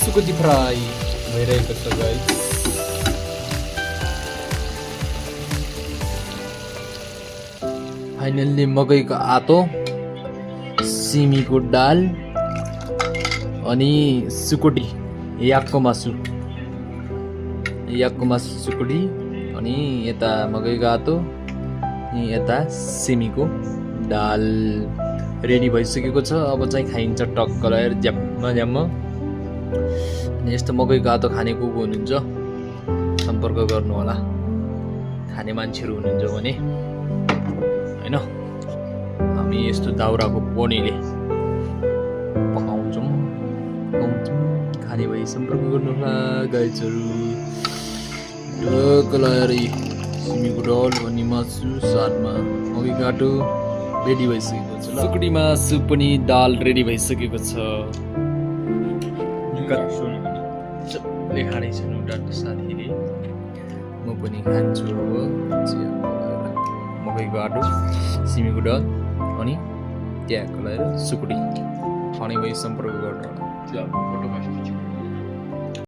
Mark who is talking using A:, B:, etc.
A: सुकुटी fry भइरहेको छ guys. Finally मकैको आतो, सिमीको दाल अनि सुकुटी याकको मासु सुकुटी अनि यता मकैको आतो अनि यता सिमीको दाल रेडी भइसकेको छ। अब चाहिँ खाइन्छ टक्क लगाएर झ्याम्म। अनि यस्तो मकैको आतो खाने को हुनुहुन्छ सम्पर्क गर्नु होला, खाने मान्छेहरू हुनुहुन्छ भने हैन। हामी यस्तो दाउराको पनीले पकाउँछौँ खाने भए सम्पर्क गर्नु होला गाइजहरू। टक्क लगाएर सिमीको दाल अनि मासु साथमा मकैको आतो रेडी भइसकेको छ। सुकुटी मासु पनि दाल रेडी भइसकेको छ। सबले खाँदैछन् एउटा साथीले, म पनि खान्छु। अब मकैको आटो, सिमीको दाल अनि त्यहाँको लगाएर सुकुटी खाने भए सम्पर्क गर्नु होला।